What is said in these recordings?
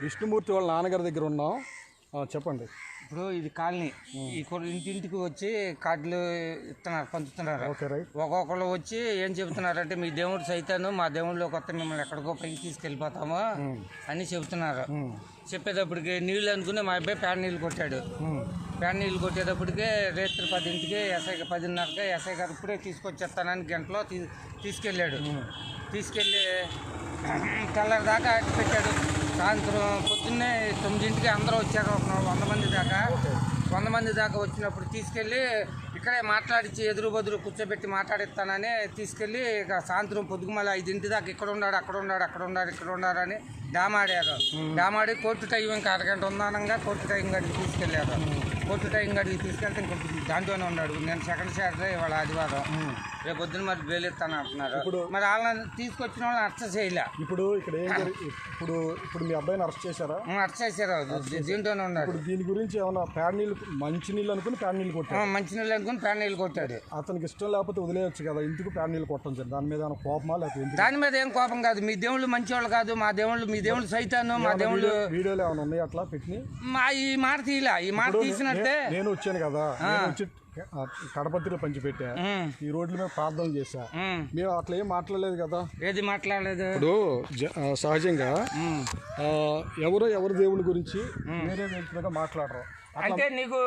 విష్ణుమూర్తి వాళ్ళ నాన్నగారి దగ్గర ఉన్నాం. చెప్పండి. ఇప్పుడు ఇది కాలనీ, ఇంటింటికి వచ్చి కార్డులు ఇస్తున్నారు, పంచుతున్నారు. ఒక్కొక్కరు వచ్చి ఏం చెబుతున్నారంటే మీ దేవుడు సైతాను, మా దేవుళ్ళు కొత్త మిమ్మల్ని ఎక్కడికో పైకి తీసుకెళ్ళిపోతాము అని చెబుతున్నారు. చెప్పేటప్పటికి నీళ్ళు అనుకుని మా అబ్బాయి ప్యాన్ నీళ్ళు కొట్టాడు. ప్యాన్ నీళ్ళు కొట్టేటప్పటికే రేత్రి 10ంటికి ఎస్ఐ 10:30కి ఎస్ఐ గారు ఇప్పుడే తీసుకొచ్చేస్తానని గంటలో తీసుకెళ్ళాడు. తీసుకెళ్ళి తెల్లారి దాకా పెట్టాడు. సాయంత్రం పొద్దున్నే 9ంటికి అందరూ వచ్చారు. 100 మంది దాకా వచ్చినప్పుడు తీసుకెళ్ళి ఇక్కడే మాట్లాడించి ఎదురు బదురు కూర్చోబెట్టి మాట్లాడిస్తానని తీసుకెళ్ళి ఇక సాయంత్రం పొద్దుగుమల 5ంటి దాకా ఇక్కడ ఉన్నాడు, అక్కడ ఉన్నాడు అని డామాడారు. డామాడి కోర్టు టైం ఇంకా అరగంట ఉందనంగా కోర్టు టైం గడికి తీసుకెళ్ళారు. కోర్టు టైం గడికి తీసుకెళ్తే ఇంక దాంట్లోనే ఉన్నాడు. నేను సెకండ్ సాటర్డే ఇవాళ ఆదివారం, రేపు పొద్దున మరి బెయిల్ ఇస్తాను అంటున్నారు. మరి వాళ్ళని తీసుకొచ్చిన వాళ్ళని అరెస్ట్ చేయలే. ఇప్పుడు ఇక్కడ ఇప్పుడు మీ అబ్బాయిని అరెస్ట్ చేశారా? అరెస్ట్ చేశారు, దీంట్లోనే ఉన్నాడు. ఇప్పుడు దీని గురించి ఏమన్నా ప్యాడ్ నీళ్ళు మంచినీళ్ళు అనుకుని ప్యాడ్ నీళ్ళు కొట్టాడు. మంచినీళ్ళు అనుకుని ప్యాడ్ నీళ్ళు కొట్టాడు. అతనికి ఇష్టం లేకపోతే వదిలేయచ్చు కదా, ఇంటికి ప్యాడ్ నీళ్ళు కొట్టడం సార్. దాని మీద ఏమైనా కోపమా? లేకపోతే దాని మీద ఏం కోపం కాదు. మీ దేవుళ్ళు మంచివాళ్ళు కాదు, మీ దేవుళ్ళు సైతాను, మా దేవుళ్ళు. వీడియోలు ఏమైనా ఉన్నాయి అట్లా పెట్టి? ఈ మాట తీయలా. ఈ మాట తీసినట్టే నేను వచ్చాను కదా, కడపత్రిలో పంచిపెట్టా, ఈ రోడ్ల మీద ప్రార్థన చేశా. మేము అట్లా ఏం మాట్లాడలేదు కదా. ఏది మాట్లాడలేదు. ఇప్పుడు సహజంగా ఎవరు దేవుడి గురించి వేరే వ్యక్తిగా మాట్లాడరు. అంటే నీకు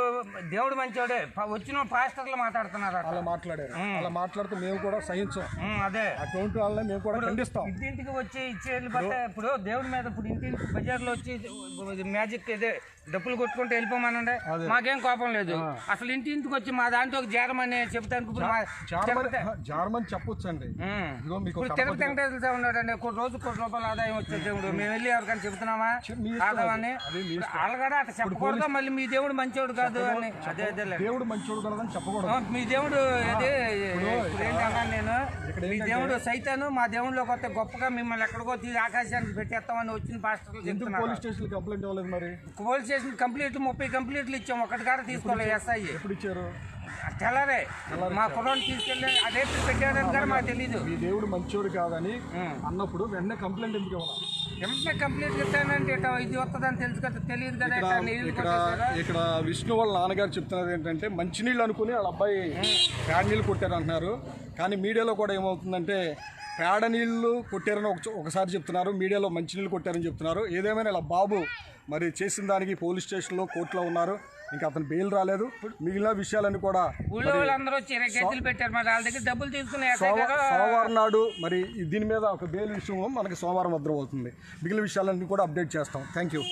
దేవుడు మంచివాడే, వచ్చిన పాస్టర్లు మాట్లాడుతున్నారు. అలా మాట్లాడారు. అలా మాట్లాడితే మేము కూడా సహించాం. అదే అటువంటి వాళ్ళని మేము కూడా ఖండిస్తాం. ఇంటింటికి వచ్చి ఇచ్చేళ్ళు బట్టే ఇప్పుడు దేవుడి మీద ఇప్పుడు ఇంటింటికి బజార్లో వచ్చి మ్యాజిక్ ఇదే డప్పులు కొట్టుకుంటూ వెళ్ళిపోమనండి, మాకేం కోపం లేదు. అసలు ఇంటింటికి వచ్చి మా దాంట్లో జారమని చెప్తాను. జారమని చెప్పొచ్చండి. తిరుపతి వెంకటేశ్వర ఉన్నాడండి, రోజు ₹1 ఆదాయం వచ్చే దేవుడు. మేము వెళ్ళి ఎవరికైనా చెప్తున్నామా ఆదాయాన్ని? వాళ్ళు కూడా అట్లా చెప్పకూడదు. మళ్ళీ మీ దేవుడు మంచివాడు కాదు అని. అదే దేవుడు మంచివాడు కాదని చెప్పకూడదు. మీ దేవుడు అదే ఏంటన్నా నేను మీ దేవుడు సైతాను, మా దేవుడిలో కొత్త గొప్పగా మిమ్మల్ని ఎక్కడికో తీసి ఆకాశానికి పెట్టేస్తామని వచ్చిన పాస్టర్లు చెప్తున్నారు. పోలీస్ స్టేషన్ కంప్లైంట్ ఇవ్వలేదు. మరి పోలీస్ స్టేషన్ కంప్లీట్ 30 కంప్లీట్లు ఇచ్చాం. ఒకటి కాడ తీసుకోలేదు. ఎస్ఐ ఎప్పుడు ఇచ్చారు? తెల్లరే మా కుర్రోని తీసుకెళ్ళి అదే పెట్టారని కూడా మాకు తెలీదు. మీ దేవుడు మంచివాడు కాదని అన్నప్పుడు వెంటనే కంప్లైంట్ ఎందుకు ఇవ్వాలి? వెంటనే కంప్లైంట్ ఇస్తానంటే ఇది వస్తుందని తెలుసు కదా, తెలియదు కదా. ఇక్కడ విష్ణు వాళ్ళ నాన్నగారు చెప్తున్నది ఏంటంటే మంచినీళ్ళు అనుకుని వాళ్ళ అబ్బాయి పేడ నీళ్ళు కొట్టారు అంటున్నారు. కానీ మీడియాలో కూడా ఏమవుతుందంటే పేడ నీళ్ళు కొట్టారని ఒకసారి చెప్తున్నారు, మీడియాలో మంచినీళ్ళు కొట్టారని చెప్తున్నారు. ఏదేమైనా ఇలా బాబు మరి చేసిన దానికి పోలీస్ స్టేషన్లో కోర్టులో ఉన్నారు. ఇంకా అతను బెయిల్ రాలేదు. మిగిలిన విషయాలన్నీ కూడా సోమవారం నాడు మరి దీని మీద ఒక బెయిల్ విషయం మనకి సోమవారం భద్రం అవుతుంది. మిగిలిన విషయాలన్నీ కూడా అప్డేట్ చేస్తాం. Thank you.